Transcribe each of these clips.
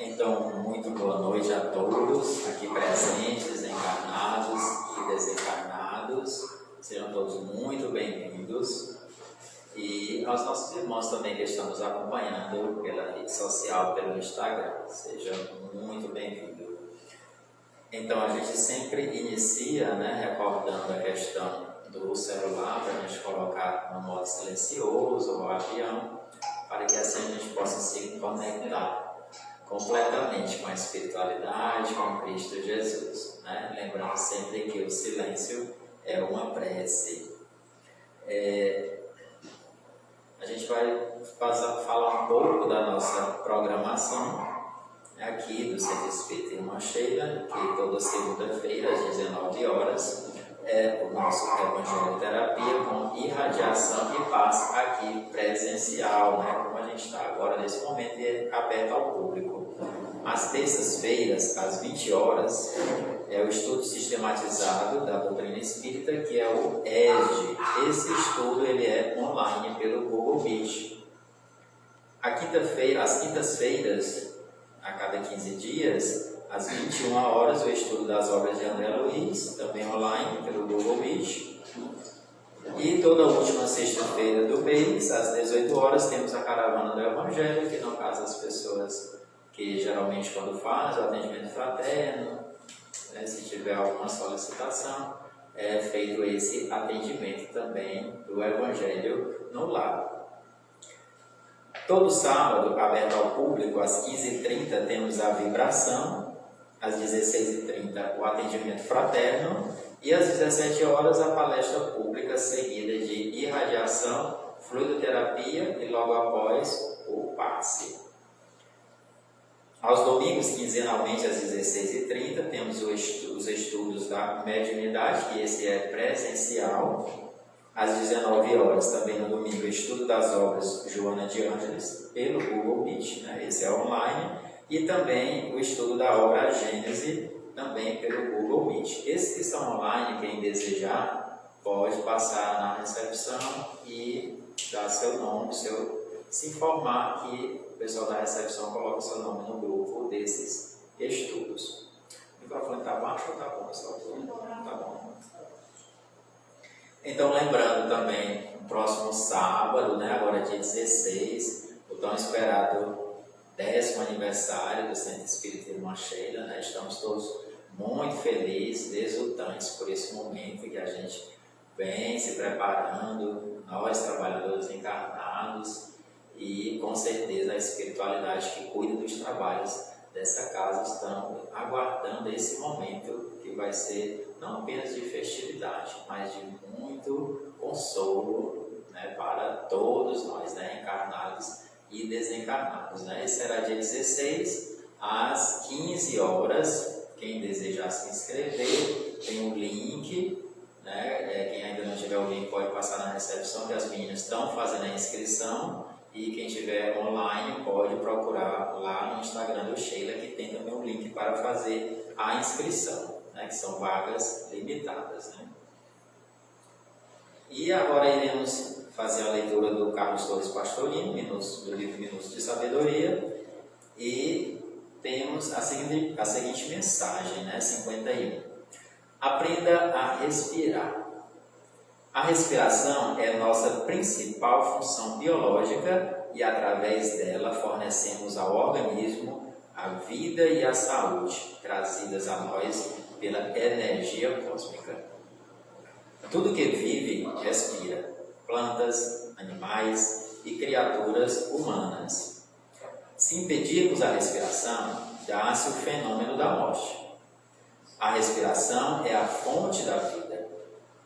Então, muito boa noite a todos aqui presentes, encarnados e desencarnados. Sejam todos muito bem-vindos. E aos nossos irmãos também que estão nos acompanhando pela rede social, pelo Instagram. Sejam muito bem-vindos. Então, a gente sempre inicia, recordando a questão do celular, para a gente colocar no modo silencioso ou avião, para que assim a gente possa se conectar completamente com a espiritualidade, com Cristo Jesus, Lembrando sempre que o silêncio é uma prece. A gente vai falar um pouco da nossa programação aqui do Centro Espírita Irmã Sheila, que toda segunda-feira às 19 horas é o nosso Evangelho Terapia com irradiação e paz aqui presencial, como a gente está agora nesse momento, e é aberto ao público. Às terças-feiras, às 20 horas, é o estudo sistematizado da doutrina espírita, que é o ESD. Esse estudo ele é online pelo Google Meet. Às quintas-feiras, a cada 15 dias, às 21 horas, o estudo das obras de André Luiz, também online pelo Google Meet. E toda última sexta-feira do mês, às 18 horas, temos a Caravana do Evangelho, que no caso as pessoas que geralmente quando fazem o atendimento fraterno, se tiver alguma solicitação, é feito esse atendimento também do Evangelho no lar. Todo sábado, aberto ao público, às 15h30 temos a vibração, às 16h30 o atendimento fraterno e às 17 horas a palestra pública seguida de irradiação, fluidoterapia e logo após o passe. Aos domingos, quinzenalmente, às 16h30, temos os estudos da mediunidade, que esse é presencial. Às 19 horas, também no domingo, estudo das obras Joana de Ângeles, pelo Google Meet, esse é online. E também o estudo da obra Gênese, também pelo Google Meet. Esses que são online, quem desejar, pode passar na recepção e dar seu nome, se informar que o pessoal da recepção coloca o seu nome no grupo desses estudos. O microfone está baixo ou está bom, pessoal? Está bom. Então, lembrando também, no próximo sábado, agora dia 16, o tão esperado 10º aniversário do Centro Espírita Irmã Sheila, Estamos todos muito felizes, exultantes por esse momento que a gente vem se preparando, nós trabalhadores encarnados, e com certeza a espiritualidade que cuida dos trabalhos dessa casa estão aguardando esse momento que vai ser não apenas de festividade, mas de muito consolo para todos nós, encarnados e desencarnados. Esse será dia 16, às 15 horas. Quem desejar se inscrever, tem um link. Quem ainda não tiver o link pode passar na recepção, que as meninas estão fazendo a inscrição. E quem estiver online pode procurar lá no Instagram do Sheila, que tem também um link para fazer a inscrição, que são vagas limitadas. E agora iremos fazer a leitura do Carlos Torres Pastorino, do livro Minutos de Sabedoria, e temos a seguinte mensagem, 51. Aprenda a respirar. A respiração é nossa principal função biológica e, através dela, fornecemos ao organismo a vida e a saúde, trazidas a nós pela energia cósmica. Tudo que vive, respira. Plantas, animais e criaturas humanas. Se impedirmos a respiração, dá-se o fenômeno da morte. A respiração é a fonte da vida.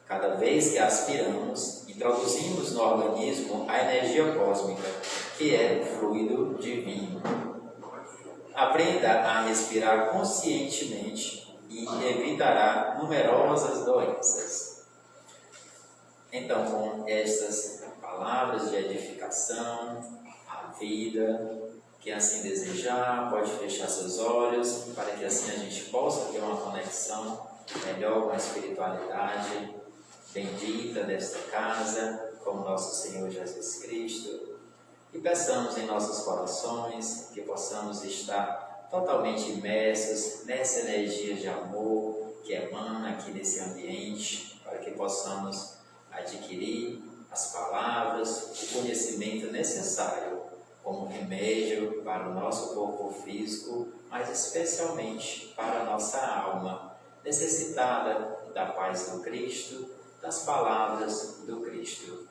Cada vez que aspiramos, introduzimos no organismo a energia cósmica, que é o fluido divino. Aprenda a respirar conscientemente e evitará numerosas doenças. Então, com estas palavras de edificação, a vida, quem assim desejar, pode fechar seus olhos, para que assim a gente possa ter uma conexão melhor com a espiritualidade bendita desta casa, com nosso Senhor Jesus Cristo, e peçamos em nossos corações que possamos estar totalmente imersos nessa energia de amor que emana aqui nesse ambiente, para que possamos adquirir as palavras, o conhecimento necessário como remédio para o nosso corpo físico, mas especialmente para a nossa alma, necessitada da paz do Cristo, das palavras do Cristo.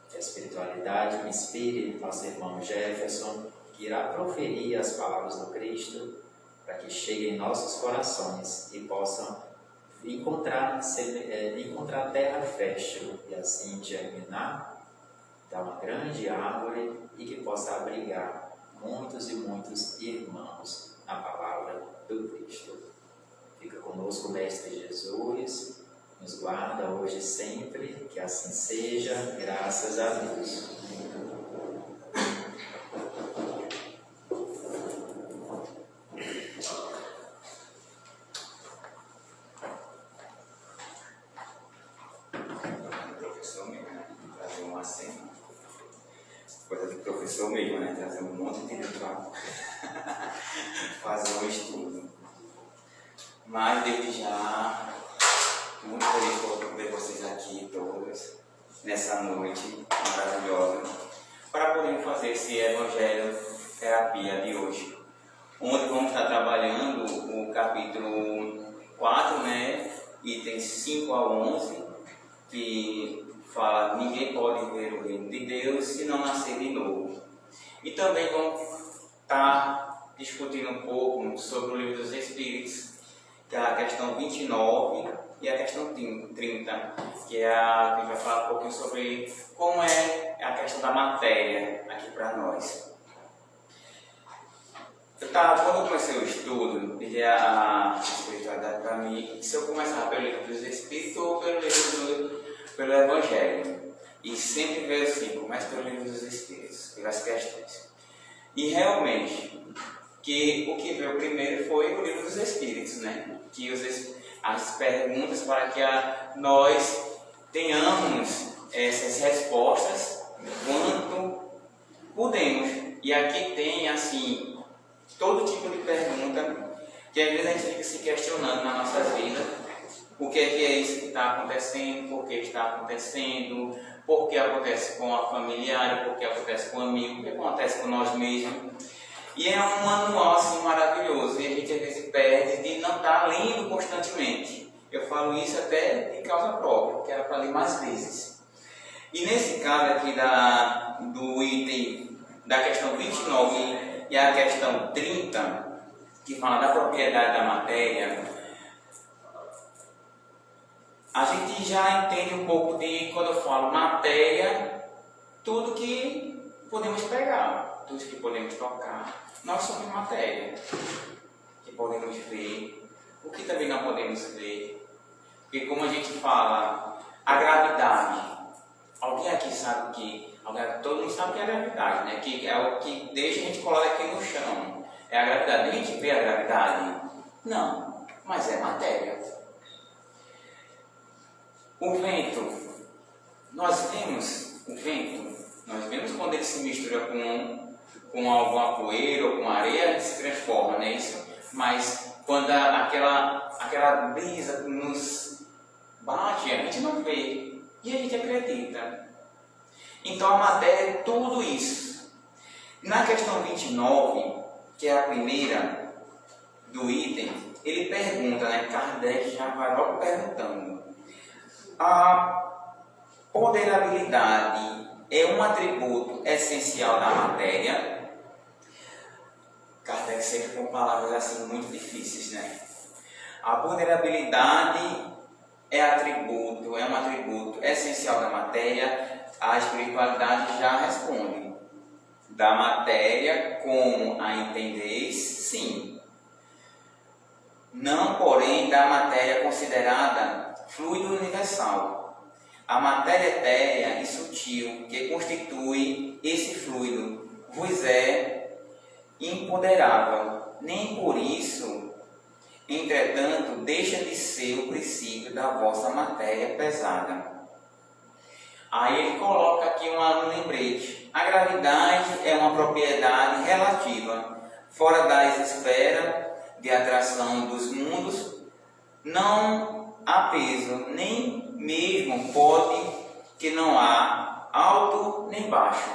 Que a espiritualidade inspire nosso irmão Jefferson, que irá proferir as palavras do Cristo, para que cheguem em nossos corações e possam encontrar terra fértil e assim germinar, dar uma grande árvore e que possa abrigar muitos e muitos irmãos na palavra do Cristo. Fica conosco o Mestre Jesus, nos guarda hoje e sempre, que assim seja, graças a Deus. Coisa do professor mesmo, né? Trazer um monte de livro para fazer um estudo. Mas desde já, muito feliz por ver vocês aqui todos, nessa noite maravilhosa, para podermos fazer esse Evangelho Terapia de hoje, onde vamos estar trabalhando o capítulo 4, né? Itens 5 a 11, que fala: ninguém pode ver o reino de Deus se não nascer de novo. E também vamos estar discutindo um pouco sobre o Livro dos Espíritos, que é a questão 29 e a questão 30, que é a gente vai falar um pouquinho sobre como é a questão da matéria aqui para nós. Quando eu comecei o estudo, pedi a espiritualidade para mim, se eu começar pelo Livro dos Espíritos ou pelo Evangelho. E sempre veio assim: começa pelo Livro dos Espíritos, pelas questões. E realmente, que o que veio primeiro foi o Livro dos Espíritos, né? Que as perguntas para que nós tenhamos essas respostas quanto podemos. E aqui tem, assim, todo tipo de pergunta que às vezes a gente fica se questionando na nossa vida. O que é isso que está acontecendo? Por que está acontecendo? Por que acontece com a familiar? Por que acontece com o amigo? Por que acontece com nós mesmos? E é um manual assim maravilhoso, e a gente às vezes perde de não estar lendo constantemente. Eu falo isso até de causa própria, que era para ler mais vezes. E nesse caso aqui do item da questão 29 e a questão 30, que fala da propriedade da matéria, a gente já entende um pouco de, quando eu falo matéria, tudo que podemos pegar, tudo que podemos tocar. Nós somos matéria, que podemos ver, o que também não podemos ver. Porque como a gente fala, a gravidade, alguém aqui sabe o que? Todo mundo sabe o que é a gravidade, né? Que é o que deixa a gente colar aqui no chão. É a gravidade. A gente vê a gravidade? Não, mas é matéria. O vento, nós vemos o vento, nós vemos quando ele se mistura com alguma poeira ou com areia, ele se transforma, não é isso? Mas quando aquela brisa nos bate, a gente não vê e a gente acredita. Então a matéria é tudo isso. Na questão 29, que é a primeira do item, ele pergunta, né? Kardec já vai logo perguntando: a ponderabilidade é um atributo essencial da matéria? Kardec sempre com palavras assim muito difíceis, né? A ponderabilidade é um atributo essencial da matéria. A espiritualidade já responde: da matéria como a entendeis, sim. Não, porém, da matéria considerada fluido universal. A matéria etérea e sutil que constitui esse fluido vos é imponderável, nem por isso, entretanto, deixa de ser o princípio da vossa matéria pesada. Aí ele coloca aqui um lembrete: a gravidade é uma propriedade relativa, fora das esferas de atração dos mundos, não há peso, nem mesmo pode que não há alto nem baixo.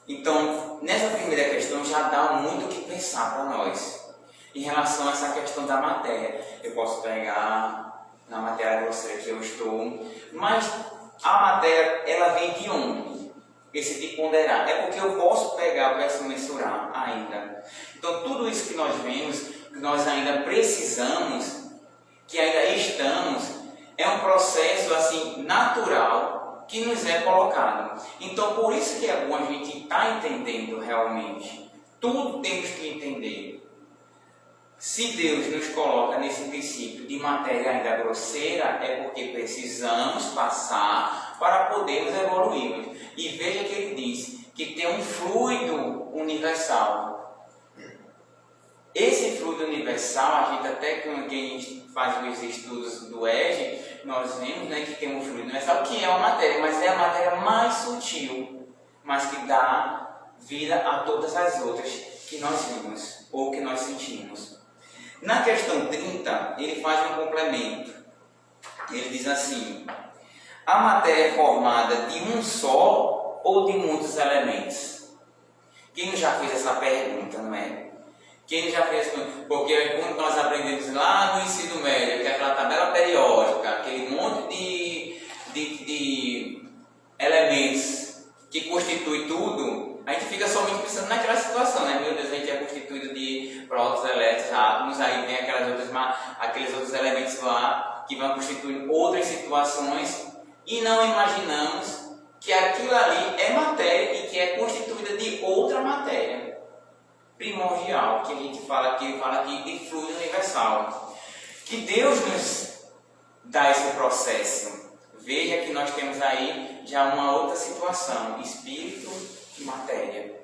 Então, nessa primeira questão já dá muito o que pensar para nós. Em relação a essa questão da matéria, eu posso pegar na matéria grosseira que eu estou, mas a matéria, ela vem de onde? Esse de ponderar. É porque eu posso pegar, eu posso mensurar ainda. Então, tudo isso que nós vemos, que nós ainda precisamos, que ainda estamos, é um processo assim natural que nos é colocado. Então, por isso que é bom a gente estar entendendo realmente. Tudo temos que entender. Se Deus nos coloca nesse princípio de matéria ainda grosseira, é porque precisamos passar para podermos evoluirmos. E veja que ele diz que tem um fluido universal. Esse fluido universal, a gente até quando a gente faz os estudos do EGE, nós vemos, né, que tem um fluido universal que é uma matéria, mas é a matéria mais sutil, mas que dá vida a todas as outras que nós vimos ou que nós sentimos. Na questão 30, ele faz um complemento. Ele diz assim: a matéria é formada de um só ou de muitos elementos? Quem já fez essa pergunta, não é? Quem já fez? Porque quando nós aprendemos lá no ensino médio, que é aquela tabela periódica, aquele monte de elementos que constitui tudo, a gente fica somente pensando naquela situação, né? Meu Deus, a gente é constituído de prótons, elétrons, átomos, aí vem aqueles outros elementos lá que vão constituir outras situações e não imaginamos que aquilo ali é matéria e que é constituída de outra matéria primordial, que a gente fala aqui de fluido universal. Que Deus nos dá esse processo. Veja que nós temos aí já uma outra situação, espírito e matéria.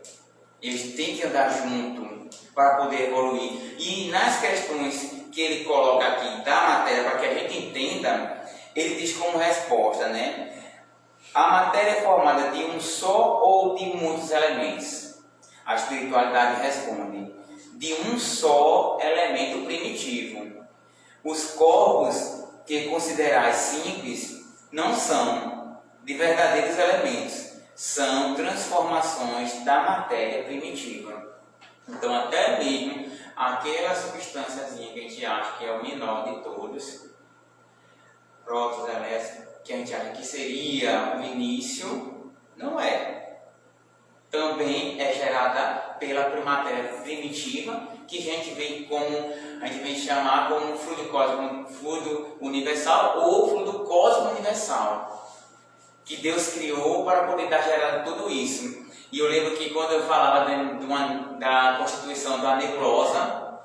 Eles têm que andar junto para poder evoluir. E nas questões que ele coloca aqui da matéria, para que a gente entenda, ele diz como resposta, né? A matéria é formada de um só ou de muitos elementos? A espiritualidade responde: de um só elemento primitivo. Os corpos que considerais simples não são de verdadeiros elementos, são transformações da matéria primitiva. Então, até mesmo aquela substânciazinha que a gente acha que é o menor de todos, prótons, elétrons, que a gente acha que seria o início, não é. Também é gerada pela matéria primitiva, que a gente vem chamar como fluido cósmico, fluido universal ou fluido cósmico universal, que Deus criou para poder dar gerado tudo isso. E eu lembro que quando eu falava da constituição da nebulosa,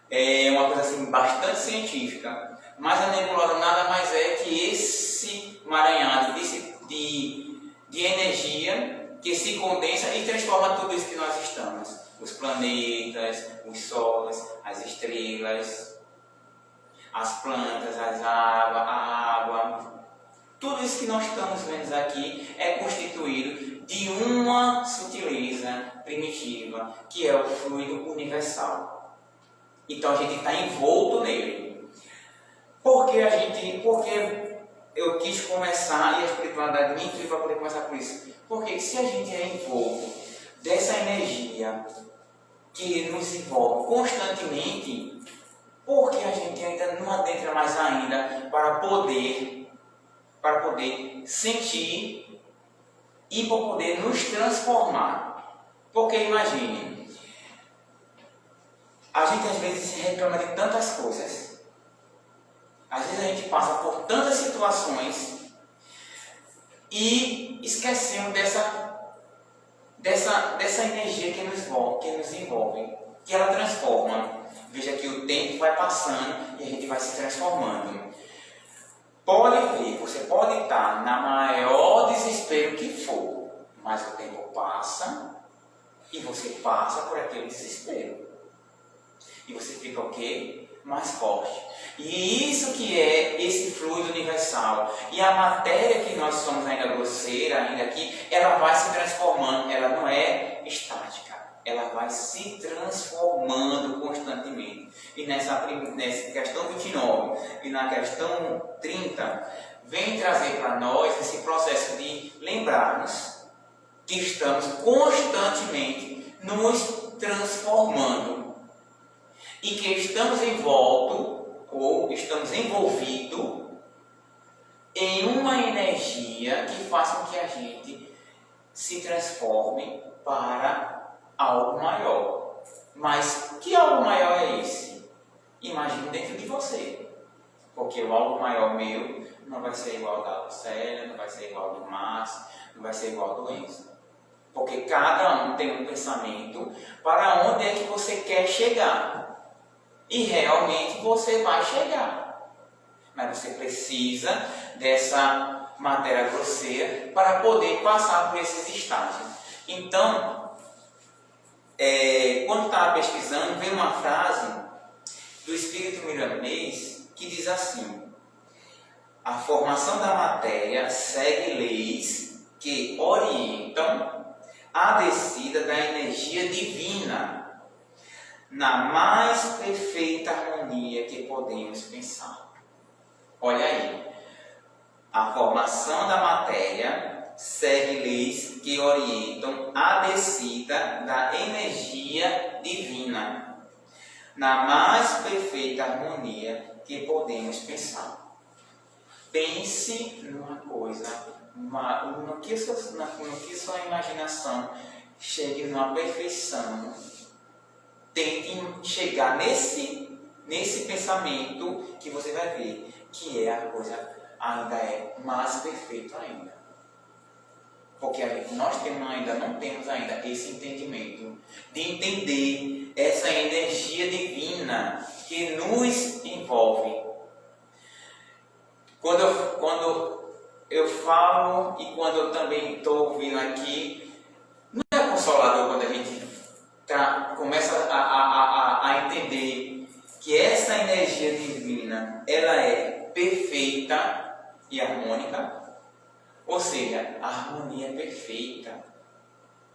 é uma coisa assim bastante científica, mas a nebulosa nada mais é que esse emaranhado de energia que se condensa e transforma tudo isso que nós estamos. Os planetas, os sóis, as estrelas, as plantas, a água. Tudo isso que nós estamos vendo aqui é constituído de uma sutileza primitiva, que é o fluido universal. Então a gente está envolto nele. Porque eu quis começar, e a espiritualidade me intuiu para poder começar por isso. Porque se a gente é envolto dessa energia que nos envolve constantemente, por que a gente ainda não adentra mais ainda para poder sentir e para poder nos transformar? Porque imagine, a gente às vezes reclama de tantas coisas. Às vezes a gente passa por tantas situações e esquecemos dessa energia que nos envolve, que ela transforma. Veja que o tempo vai passando e a gente vai se transformando. Pode ver, você pode estar na maior desespero que for, mas o tempo passa e você passa por aquele desespero. E você fica o quê? Mais forte. E isso que é esse fluido universal. E a matéria que nós somos ainda grosseira, ainda aqui, ela vai se transformando. Ela não é estática. ela vai se transformando constantemente. E nessa questão 29 e na questão 30, vem trazer para nós esse processo de lembrarmos que estamos constantemente nos transformando e que estamos envolvidos em uma energia que faz com que a gente se transforme para algo maior. Mas que algo maior é esse? Imagine dentro de você. Porque o algo maior meu não vai ser igual ao da Lucélia, não vai ser igual ao do Márcio, não vai ser igual ao do Enzo. Porque cada um tem um pensamento para onde é que você quer chegar. E realmente você vai chegar. Mas você precisa dessa matéria grosseira para poder passar por esses estágios. Então, quando estava pesquisando, veio uma frase do Espírito Milanês que diz assim: a formação da matéria segue leis que orientam a descida da energia divina na mais perfeita harmonia que podemos pensar. Olha aí, a formação da matéria segue leis que orientam a descida da energia divina na mais perfeita harmonia que podemos pensar. Pense numa coisa, no que sua imaginação chegue numa perfeição. Tente chegar nesse pensamento que você vai ver que a coisa ainda é mais perfeita ainda. Porque nós ainda não temos ainda esse entendimento de entender essa energia divina que nos envolve. Quando eu falo e quando eu também estou ouvindo aqui, não é consolador quando a gente começa a entender que essa energia divina ela é perfeita e harmônica. Ou seja, a harmonia é perfeita.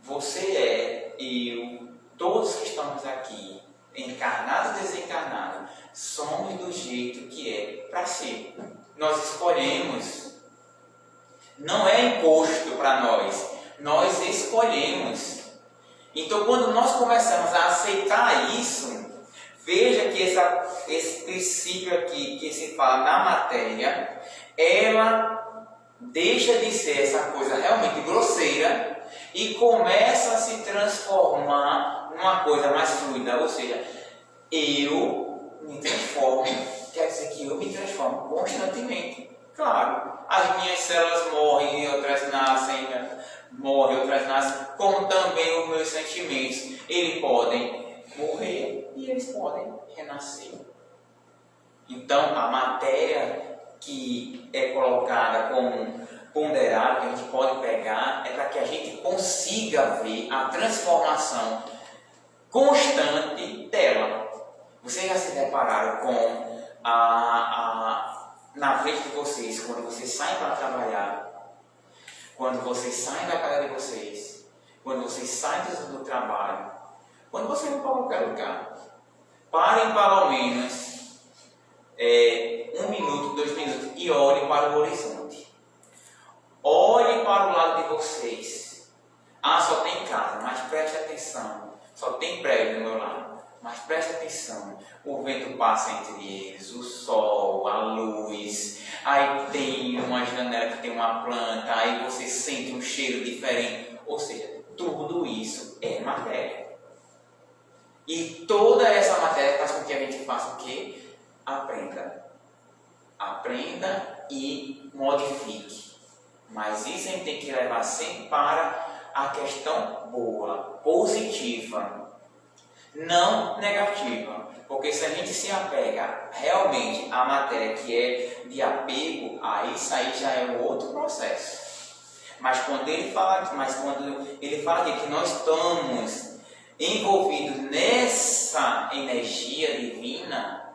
Você é, eu, todos que estamos aqui, encarnados e desencarnados, somos do jeito que é para ser. Nós escolhemos. Não é imposto para nós escolhemos. Então, quando nós começamos a aceitar isso, veja que esse princípio aqui que se fala na matéria, ela deixa de ser essa coisa realmente grosseira e começa a se transformar numa coisa mais fluida. Ou seja, eu me transformo, quer dizer que eu me transformo constantemente. Claro, as minhas células morrem e outras nascem, como também os meus sentimentos, eles podem morrer e eles podem renascer. Então, a matéria que é colocada como ponderável, que a gente pode pegar, é para que a gente consiga ver a transformação constante dela. Vocês já se depararam com na frente de vocês, quando vocês saem para trabalhar, quando vocês saem da casa de vocês, quando vocês saem do trabalho, quando vocês vão para qualquer lugar, parem pelo menos 1 minuto, 2 minutos e olhem para o horizonte. Olhem para o lado de vocês. Só tem casa, mas preste atenção. Só tem prédio do meu lado. Mas preste atenção, o vento passa entre eles, o sol, a luz, aí tem uma janela que tem uma planta, aí você sente um cheiro diferente. Ou seja, tudo isso é matéria. E toda essa matéria faz com que a gente faça o quê? Aprenda. Aprenda e modifique. Mas isso a gente tem que levar sempre para a questão boa, positiva. Não negativa, porque se a gente se apega realmente à matéria que é de apego, aí isso aí já é um outro processo. Mas quando ele fala aqui que nós estamos envolvidos nessa energia divina,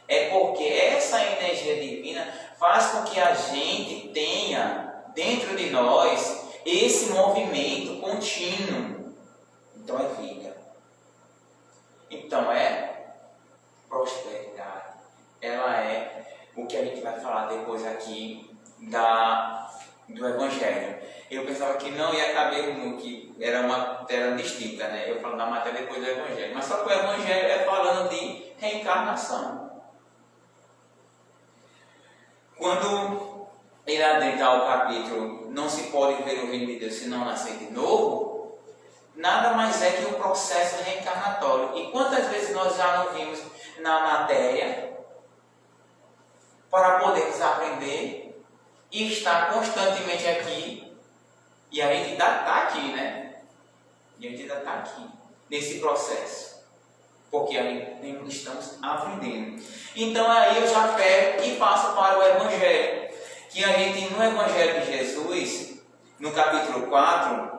é porque essa energia divina faz com que a gente tenha dentro de nós esse movimento contínuo. Então é vida. que não ia caber no que era distinta, né? Eu falo da matéria depois do Evangelho. Mas só que o Evangelho é falando de reencarnação. Quando ele adentra ao capítulo não se pode ver o reino de Deus se não nascer de novo, nada mais é que um processo reencarnatório. E quantas vezes nós já não vimos na matéria para podermos aprender e estar constantemente aqui, e a gente ainda está aqui, né? E a gente ainda está aqui, nesse processo, porque ainda estamos aprendendo. Então aí eu já pego e passo para o Evangelho, que a gente no Evangelho de Jesus, no capítulo 4,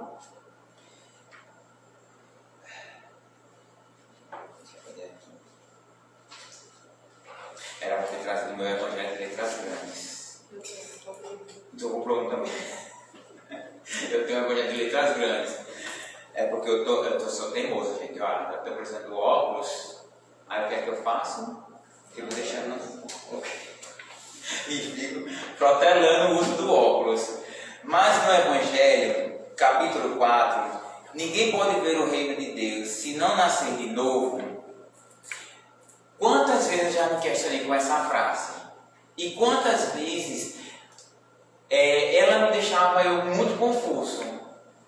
era para ter trazido o meu Evangelho de letras grandes. Estou com problema também. Eu tenho um Evangelho de letras grandes. É porque eu sou teimoso, gente. Olha, eu estou precisando do óculos. Aí o que é que eu faço? Fico deixando. E fico protelando o uso do óculos. Mas no Evangelho, capítulo 4, ninguém pode ver o reino de Deus se não nascer de novo. Quantas vezes eu já me questionei com essa frase? E quantas vezes ela me deixava eu muito confuso?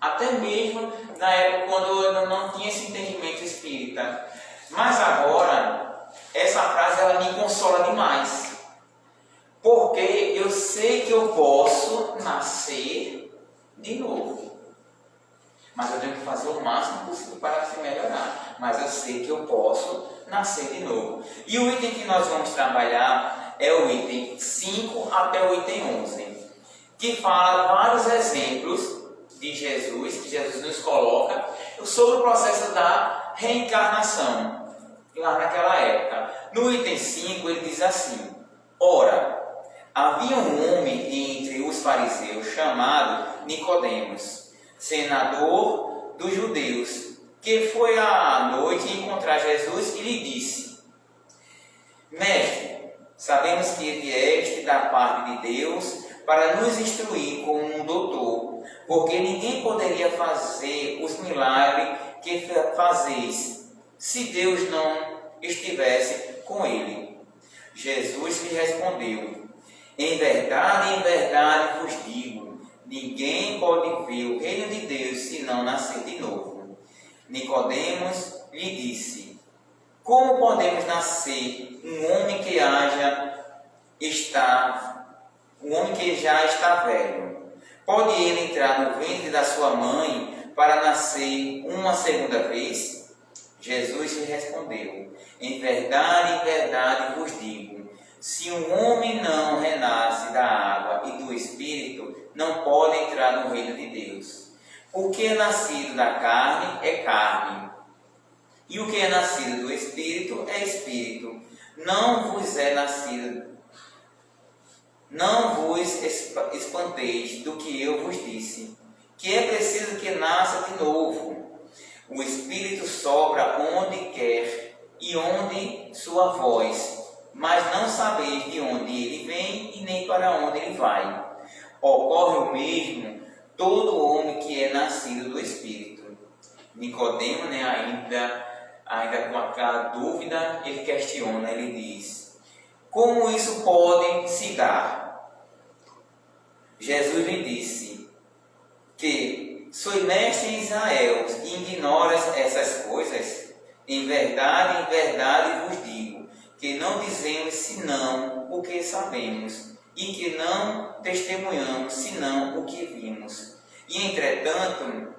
Até mesmo na época quando eu não tinha esse entendimento espírita. Mas agora, essa frase ela me consola demais. Porque eu sei que eu posso nascer de novo. Mas eu tenho que fazer o máximo possível para se melhorar. Mas eu sei que eu posso nascer de novo. E o item que nós vamos trabalhar é o item 5 até o item 11, que fala vários exemplos de Jesus, que Jesus nos coloca sobre o processo da reencarnação, lá naquela época. No item 5 ele diz assim: ora, havia um homem entre os fariseus chamado Nicodemos, senador dos judeus, que foi à noite encontrar Jesus e lhe disse: Mestre, sabemos que vieste da parte de Deus para nos instruir como um doutor, porque ninguém poderia fazer os milagres que fazeis se Deus não estivesse com ele. Jesus lhe respondeu: em verdade vos digo, ninguém pode ver o reino de Deus se não nascer de novo. Nicodemos lhe disse: como podemos nascer um homem que já está velho? Pode ele entrar no ventre da sua mãe para nascer uma segunda vez? Jesus lhe respondeu: em verdade vos digo, se um homem não renasce da água e do Espírito, não pode entrar no reino de Deus. O que é nascido da carne é carne, e o que é nascido do Espírito é Espírito. Não vos espanteis do que eu vos disse, que é preciso que nasça de novo. O Espírito sopra onde quer e onde sua voz, mas não sabeis de onde ele vem e nem para onde ele vai. Ocorre o mesmo todo homem que é nascido do Espírito. Nicodemo, ainda com aquela dúvida, ele questiona, ele diz: como isso pode se dar? Jesus lhe disse que sois mestre em Israel e ignoras essas coisas. Em verdade vos digo, que não dizemos senão o que sabemos, e que não testemunhamos senão o que vimos. E entretanto,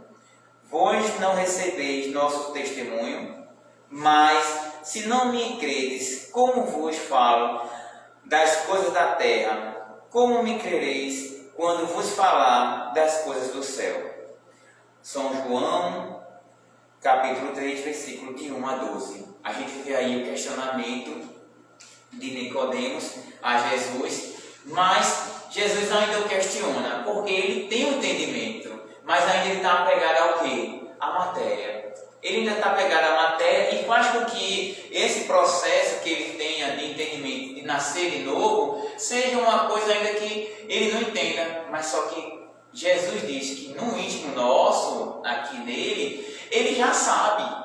vós não recebeis nosso testemunho, mas se não me credes, como vos falo das coisas da terra, como me crereis quando vos falar das coisas do céu? São João, capítulo 3, versículo de 1 a 12. A gente vê aí o questionamento de Nicodemos a Jesus, mas Jesus ainda o questiona, porque ele tem um entendimento, mas ainda ele está apegado ao quê? À matéria. Ele ainda está apegado à matéria e faz com que esse processo que ele tenha de entendimento, de nascer de novo, seja uma coisa ainda que ele não entenda, mas só que Jesus diz que no íntimo nosso, aqui nele, ele já sabe.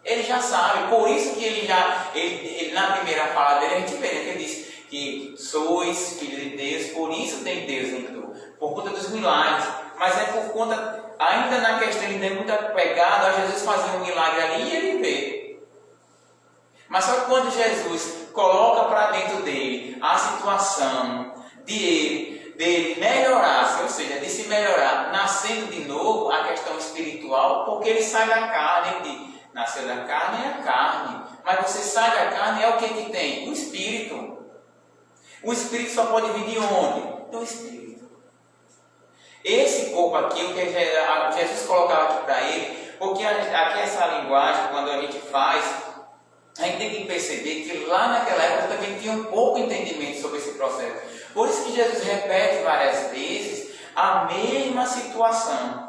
Ele já sabe, por isso que ele na primeira fala dele, a gente vê, né, que ele diz que sois filhos de Deus, por isso tem Deus em tu, por conta dos milagres, mas é por conta, ainda na questão, ele tem muito apegado a Jesus fazer um milagre ali e ele vê. Mas só que quando Jesus coloca para dentro dele a situação dele melhorar-se, ou seja, de se melhorar, nascendo de novo, a questão espiritual, porque ele sai da carne, ele diz, nasceu da carne é a carne, mas você sai da carne é o que tem? O Espírito. O Espírito só pode vir de onde? Do Espírito. Esse corpo aqui, o que Jesus colocava aqui para ele, porque aqui essa linguagem, quando a gente faz, a gente tem que perceber que lá naquela época também tinha um pouco entendimento sobre esse processo. Por isso que Jesus repete várias vezes a mesma situação.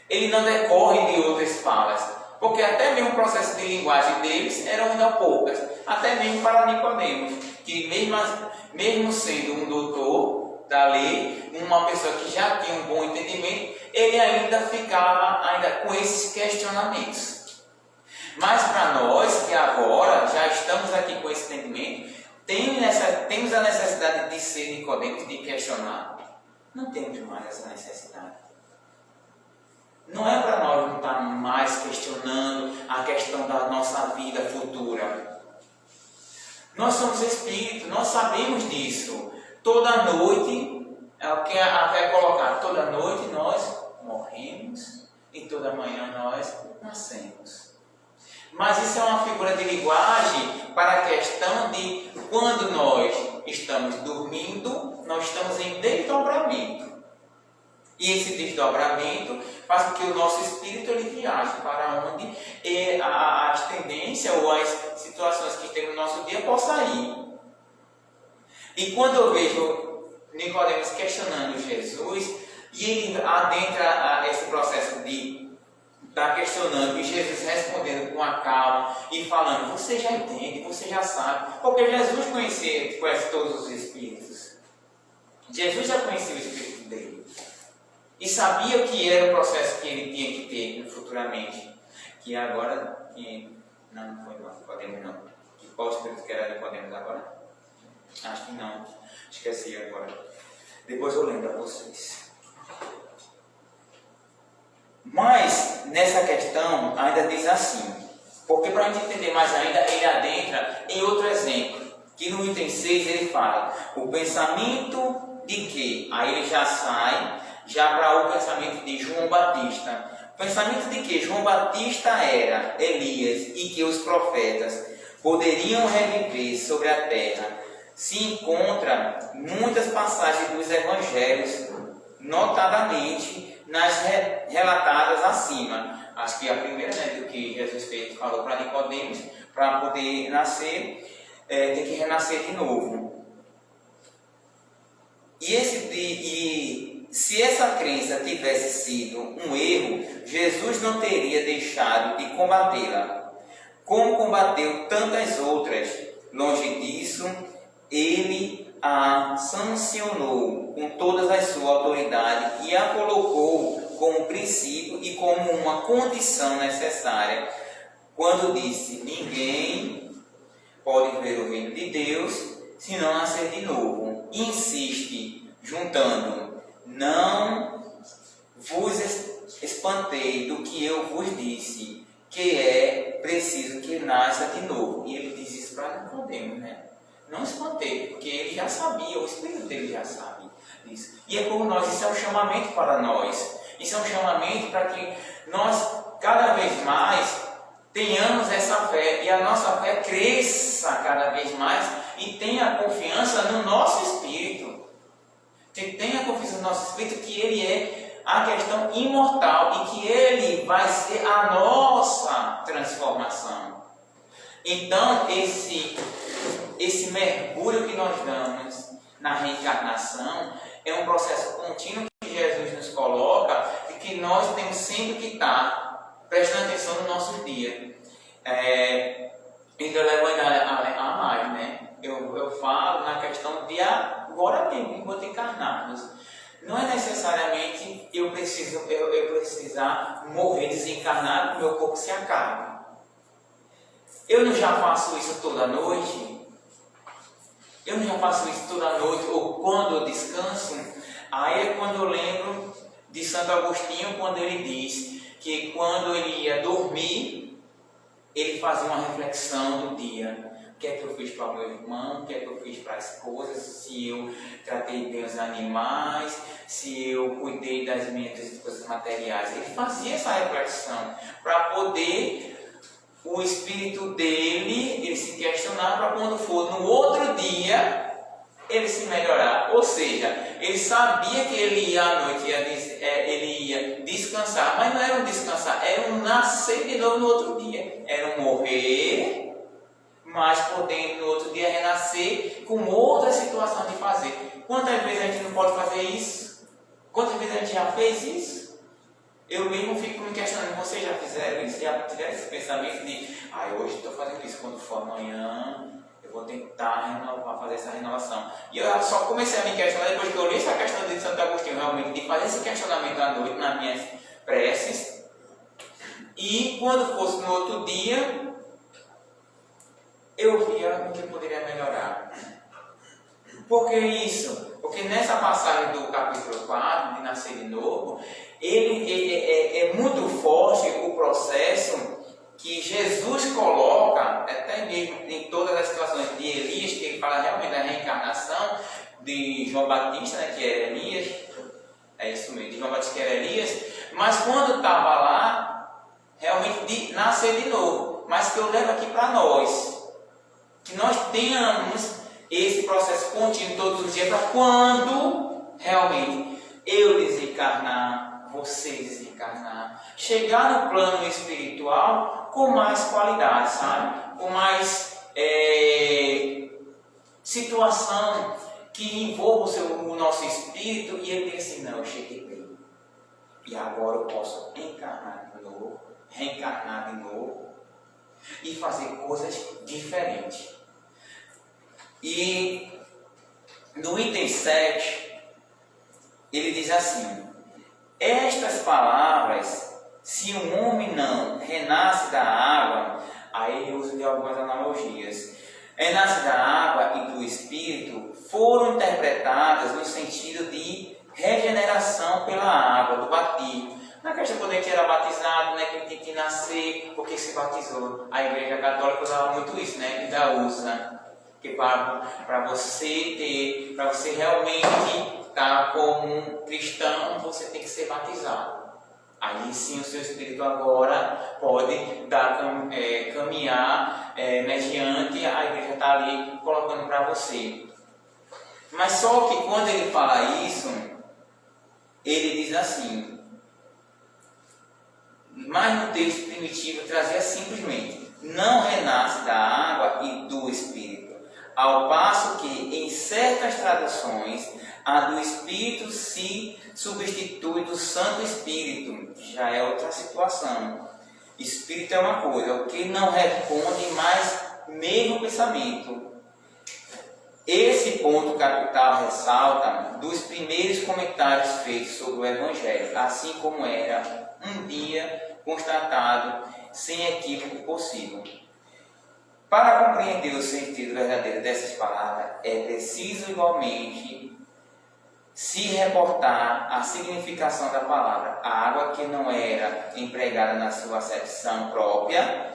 Ele não decorre de outras falas, porque até mesmo o processo de linguagem deles eram não poucas, até mesmo para Nicodemos, que mesmo sendo um doutor da lei, uma pessoa que já tinha um bom entendimento, ele ainda ficava com esses questionamentos. Mas para nós que agora já estamos aqui com esse entendimento, temos a necessidade de ser Nicodemos, de questionar. Não temos mais essa necessidade. Não é para nós não estar mais questionando a questão da nossa vida futura. Nós somos espíritos, nós sabemos disso. Toda noite, é o que é colocar, toda noite nós morremos e toda manhã nós nascemos. Mas isso é uma figura de linguagem para a questão de quando nós estamos dormindo, nós estamos em desdobramento. E esse desdobramento faz com que o nosso espírito ele viaje para onde as tendências ou as situações que tem no nosso dia possam ir. E quando eu vejo Nicodemos questionando Jesus, e ele adentra esse processo de estar questionando, e Jesus respondendo com a calma e falando, você já entende, você já sabe, porque Jesus conhece todos os espíritos. Jesus já conhecia o espírito dele. E sabia que era o processo que ele tinha que ter futuramente. Que agora, não foi Nicodemos não. Que qual espírito que era Nicodemos agora? Acho que não. Esqueci agora. Depois eu lembro a vocês. Mas, nessa questão, ainda diz assim. Porque para a gente entender mais ainda, ele adentra em outro exemplo. Que no item 6 ele fala, o pensamento de que? Aí ele já sai já para o pensamento de João Batista. O pensamento de que João Batista era Elias e que os profetas poderiam reviver sobre a terra se encontra muitas passagens dos evangelhos, notadamente nas relatadas acima. Acho que a primeira, do que Jesus falou para Nicodemos, para poder nascer, tem que renascer de novo. E se essa crença tivesse sido um erro, Jesus não teria deixado de combatê-la. Como combateu tantas outras, longe disso, ele a sancionou com todas as suas autoridades e a colocou como princípio e como uma condição necessária, quando disse, ninguém pode ver o reino de Deus se não nascer de novo. Insiste, juntando, não vos espantei do que eu vos disse, que é preciso que nasça de novo. E ele diz isso para Nicodemos, né? Não espantei, porque ele já sabia, o Espírito dele já sabe disso. E é como nós, isso é um chamamento para nós. Isso é um chamamento para que nós, cada vez mais, tenhamos essa fé. E a nossa fé cresça cada vez mais e tenha confiança no nosso Espírito. Que tenha confiança no nosso Espírito que ele é a questão imortal e que ele vai ser a nossa transformação. Então, esse mergulho que nós damos na reencarnação é um processo contínuo que Jesus nos coloca e que nós temos sempre que estar prestando atenção no nosso dia. Ainda levo a mais, né? Eu falo na questão agora mesmo, enquanto encarnados. Não é necessariamente eu precisar morrer desencarnado, meu corpo se acabe. Eu não já faço isso toda noite? Eu não já faço isso toda noite, ou quando eu descanso? Aí é quando eu lembro de Santo Agostinho, quando ele diz que quando ele ia dormir, ele fazia uma reflexão do dia. O que é que eu fiz para o meu irmão? O que é que eu fiz para as coisas? Se eu tratei bem os animais? Se eu cuidei das minhas coisas materiais? Ele fazia essa reflexão para poder o espírito dele, ele se questionar para quando for no outro dia, ele se melhorar. Ou seja, ele sabia que ele ia à noite, ele ia descansar, mas não era um descansar, era um nascer de novo no outro dia. Era um morrer, mas podendo no outro dia renascer com outra situação de fazer. Quantas vezes a gente não pode fazer isso? Quantas vezes a gente já fez isso? Eu mesmo fico me questionando, vocês já fizeram isso? Já tiveram esse pensamento de, hoje estou fazendo isso, quando for amanhã eu vou tentar renovar, fazer essa renovação. E eu só comecei a me questionar depois que eu li essa questão de Santo Agostinho, realmente, de fazer esse questionamento à noite nas minhas preces. E quando fosse no outro dia, eu via o que poderia melhorar. Por que isso? Porque nessa passagem do capítulo 4, de nascer de novo, é muito forte o processo que Jesus coloca, até mesmo em todas as situações de Elias, que ele fala realmente da reencarnação de João Batista, né, que era Elias, é isso mesmo, de João Batista que era Elias, mas quando estava lá, realmente de nascer de novo, mas que eu levo aqui para nós, que nós tenhamos esse processo contínuo todos os dias, para quando realmente eu desencarnar, você desencarnar, chegar no plano espiritual com mais qualidade, sabe? Com mais situação que envolva o nosso espírito e ele diz assim, não, eu cheguei bem. E agora eu posso encarnar de novo, reencarnar de novo e fazer coisas diferentes. E no item 7, ele diz assim, estas palavras, se um homem não renasce da água, aí ele usa de algumas analogias, renasce da água e do Espírito, foram interpretadas no sentido de regeneração pela água, do batismo. Na questão quando a gente era batizado, né, que a gente tinha que nascer porque se batizou. A Igreja Católica usava muito isso, né, ainda usa. Que para você realmente estar como um cristão, você tem que ser batizado. Aí sim o seu espírito agora pode caminhar mediante a igreja está ali colocando para você. Mas só que quando ele fala isso, ele diz assim, mas no texto primitivo trazia simplesmente, não renasce da água e do Espírito. Ao passo que, em certas traduções, a do Espírito se substitui do Santo Espírito, que já é outra situação. Espírito é uma coisa, o que não responde mais mesmo pensamento. Esse ponto capital ressalta dos primeiros comentários feitos sobre o Evangelho, assim como era um dia constatado, sem equívoco possível. Para compreender o sentido verdadeiro dessas palavras, é preciso igualmente se reportar à significação da palavra. A água que não era empregada na sua acepção própria.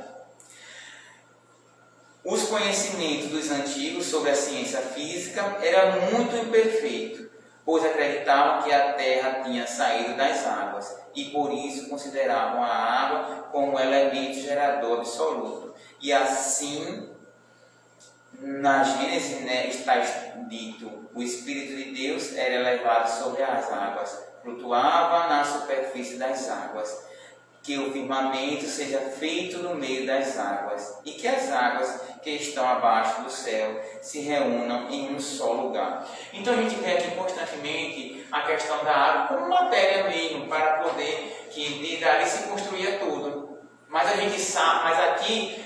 Os conhecimentos dos antigos sobre a ciência física eram muito imperfeitos, pois acreditavam que a terra tinha saído das águas e por isso consideravam a água como elemento gerador absoluto. E assim, na Gênesis, né, está dito, o Espírito de Deus era elevado sobre as águas, flutuava na superfície das águas, que o firmamento seja feito no meio das águas, e que as águas que estão abaixo do céu se reúnam em um só lugar. Então a gente vê aqui constantemente a questão da água como matéria mesmo, para poder que dali se construía tudo. Mas a gente sabe, mas aqui,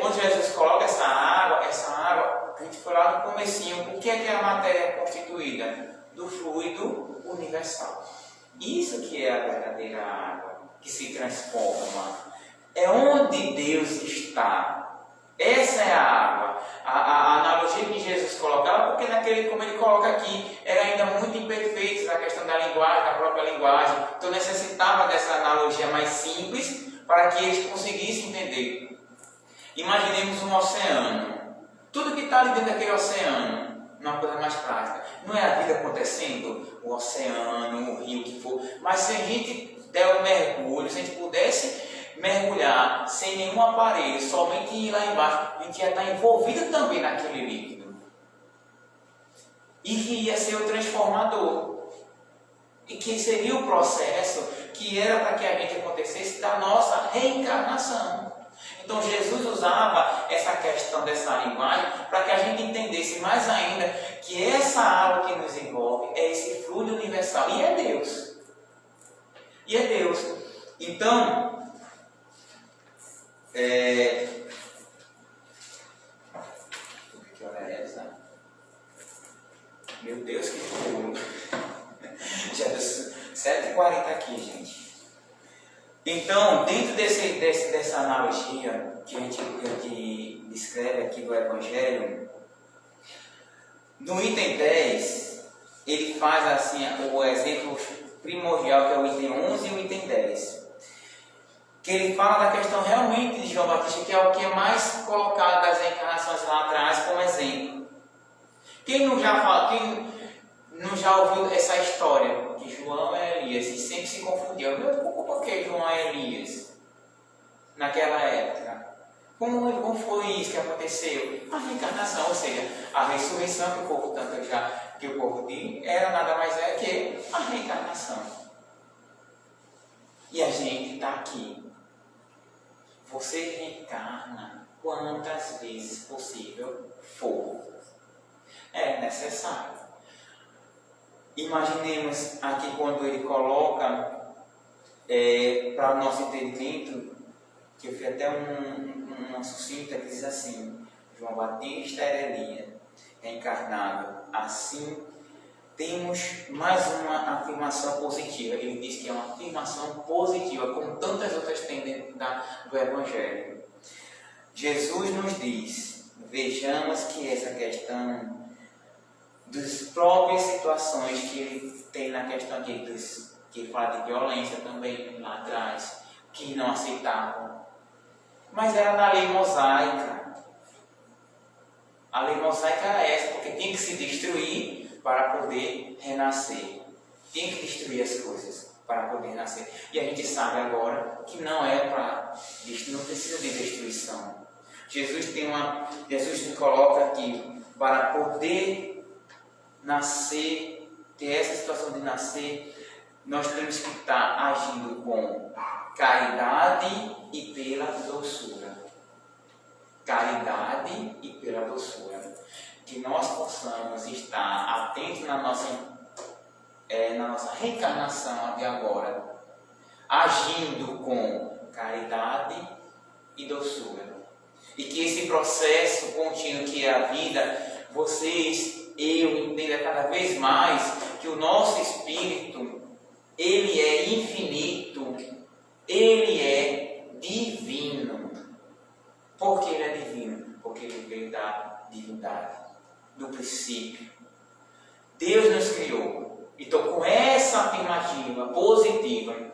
quando Jesus coloca essa água A gente foi lá no comecinho, o que é a matéria é constituída? Do fluido universal. Isso que é a verdadeira água, que se transforma. É onde Deus está. Essa é a água. A analogia que Jesus colocava, porque como ele coloca aqui, era ainda muito imperfeito na questão da linguagem, da própria linguagem. Então necessitava dessa analogia mais simples para que eles conseguissem entender. Imaginemos um oceano. Tudo que está ali dentro daquele oceano, uma coisa mais prática, não é a vida acontecendo? O oceano, o rio, o que for. Mas se a gente der um mergulho, se a gente pudesse mergulhar sem nenhum aparelho, somente ir lá embaixo, a gente ia estar envolvido também naquele líquido. E que ia ser o transformador. E que seria o processo que era para que a gente acontecesse da nossa reencarnação. Então Jesus usava essa questão dessa linguagem para que a gente entendesse mais ainda que essa água que nos envolve é esse fluido universal. E é Deus. E é Deus. Então, que hora é essa? Meu Deus, que fogo! Já deu 7h40 aqui, gente. Então, dentro dessa analogia que a gente descreve aqui do Evangelho, no item 10, ele faz assim o exemplo primordial, que é o item 11 e o item 10. Que ele fala da questão realmente de João Batista, que é o que é mais colocado das encarnações lá atrás como exemplo. Quem não já ouviu essa história que João é Elias e sempre se confundia? Por que João é Elias naquela época? Como foi isso que aconteceu? A reencarnação, ou seja, a ressurreição que o povo diz, era nada mais que a reencarnação. E a gente está aqui. Você reencarna quantas vezes possível for. É necessário. Imaginemos aqui quando ele coloca para o nosso entendimento, que eu fiz até uma sucinta que diz assim: João Batista era Elias, reencarnado. Assim, temos mais uma afirmação positiva. Ele diz que é uma afirmação positiva, como tantas outras tem dentro do Evangelho. Jesus nos diz, vejamos que essa questão das próprias situações que ele tem na questão aqui, que ele fala de violência também lá atrás, que não aceitavam. Mas era na lei mosaica. A lei mosaica era essa, porque tinha que se destruir para poder renascer. Tinha que destruir as coisas para poder renascer. E a gente sabe agora que não precisa de destruição. Jesus nos coloca aqui para poder nascer, ter essa situação de nascer, nós temos que estar agindo com caridade e pela doçura. Caridade e pela doçura. Que nós possamos estar atentos na nossa reencarnação de agora, agindo com caridade e doçura. E que esse processo contínuo que é a vida, eu entenda cada vez mais que o nosso espírito, ele é infinito, ele é divino. Por que ele é divino? Porque ele veio da divindade, do princípio. Deus nos criou. Então, com essa afirmativa positiva,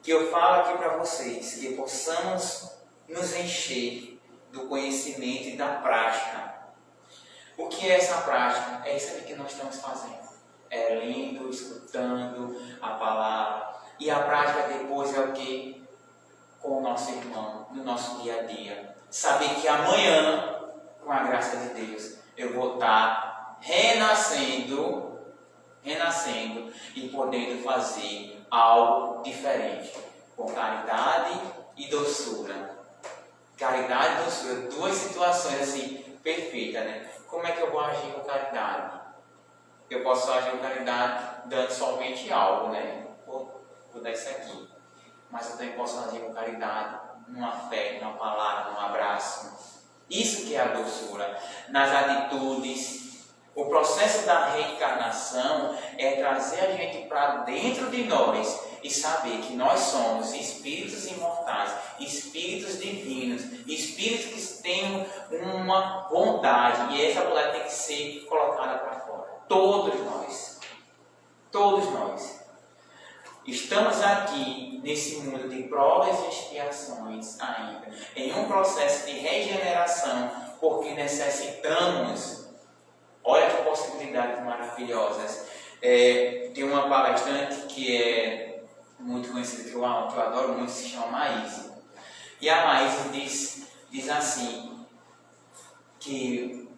que eu falo aqui para vocês, que possamos nos encher do conhecimento e da prática. O que é essa prática? É isso que nós estamos fazendo. É lendo, escutando a palavra. E a prática depois é o que? Com o nosso irmão, no nosso dia a dia. Saber que amanhã, com a graça de Deus, eu vou estar renascendo e podendo fazer algo diferente. Com caridade e doçura. Caridade e doçura, duas situações assim, perfeitas, né? Como é que eu vou agir com caridade? Eu posso agir com caridade dando somente algo, né? Vou dar isso aqui. Mas eu também posso agir com caridade numa fé, numa palavra, num abraço. Isso que é a doçura. Nas atitudes, o processo da reencarnação é trazer a gente para dentro de nós e saber que nós somos espíritos imortais, espíritos divinos, espíritos que têm uma bondade, e essa bondade tem que ser colocada para fora. Todos nós estamos aqui nesse mundo de provas e expiações ainda, em um processo de regeneração, porque necessitamos. Olha que possibilidades maravilhosas. Tem uma palestrante que é muito conhecida, que eu adoro muito, se chama Maísa. E a Maísa diz assim, que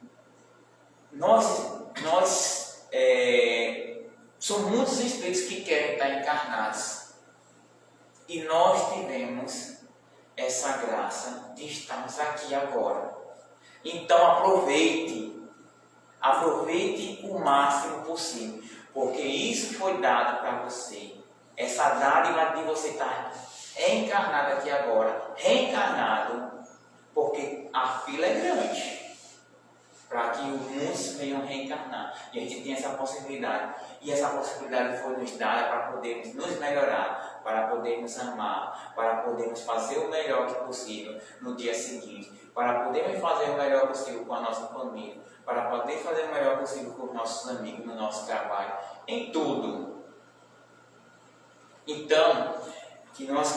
são muitos espíritos que querem estar encarnados. E nós tivemos essa graça de estarmos aqui agora. Então aproveite o máximo possível, porque isso foi dado para você. Essa dádiva de você estar encarnado aqui agora, reencarnado, porque a fila é grande para que os mundos venham reencarnar. E a gente tem essa possibilidade. E essa possibilidade foi nos dada para podermos nos melhorar, para podermos amar, para podermos fazer o melhor que possível no dia seguinte, para podermos fazer o melhor possível com a nossa família, para poder fazer o melhor possível com os nossos amigos, no nosso trabalho, em tudo. Então, que nós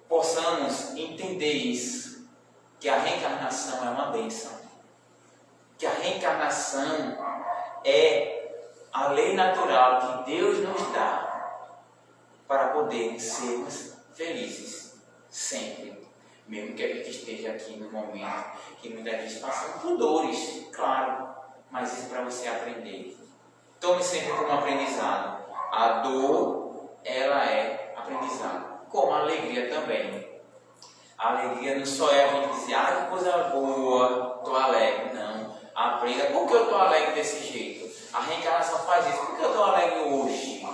possamos entender isso, que a reencarnação é uma bênção, que a reencarnação é a lei natural que Deus nos dá para poder sermos felizes sempre, mesmo que a gente esteja aqui no momento que muita gente está passando por dores, claro, mas isso é para você aprender. Tome sempre como aprendizado. A dor, ela é aprendizado, como a alegria também. A alegria não só é a gente dizer, que coisa boa, estou alegre. Não. Aprenda, por que eu estou alegre desse jeito? A reencarnação faz isso. Por que eu estou alegre hoje?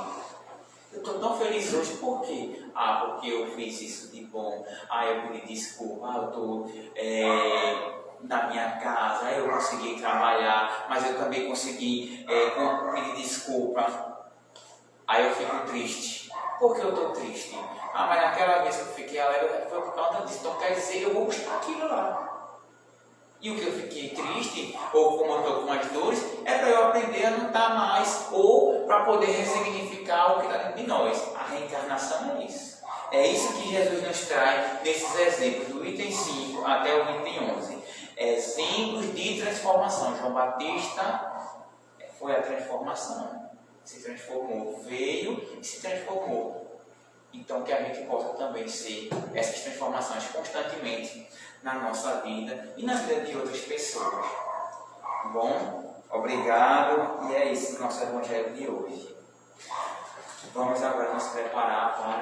Eu estou tão feliz hoje, por quê? Porque eu fiz isso de bom. Eu pedi desculpa. Eu estou na minha casa. Eu consegui trabalhar, mas eu também consegui pedir desculpa. Aí eu fico triste. Por que eu estou triste? Mas naquela vez que eu fiquei alegre foi por causa disso. Então quer dizer, eu vou buscar aquilo lá. E o que eu fiquei triste, ou como eu estou com as dores, é para eu aprender a não estar mais, ou para poder ressignificar o que está dentro de nós. A reencarnação é isso. É isso que Jesus nos traz nesses exemplos, do item 5 até o item 11. Exemplos de transformação. João Batista foi a transformação. Se transformou, veio e se transformou. Então que a gente possa também ser essas transformações constantemente na nossa vida e na vida de outras pessoas. Bom, obrigado, e é isso o nosso Evangelho de hoje. Vamos agora nos preparar para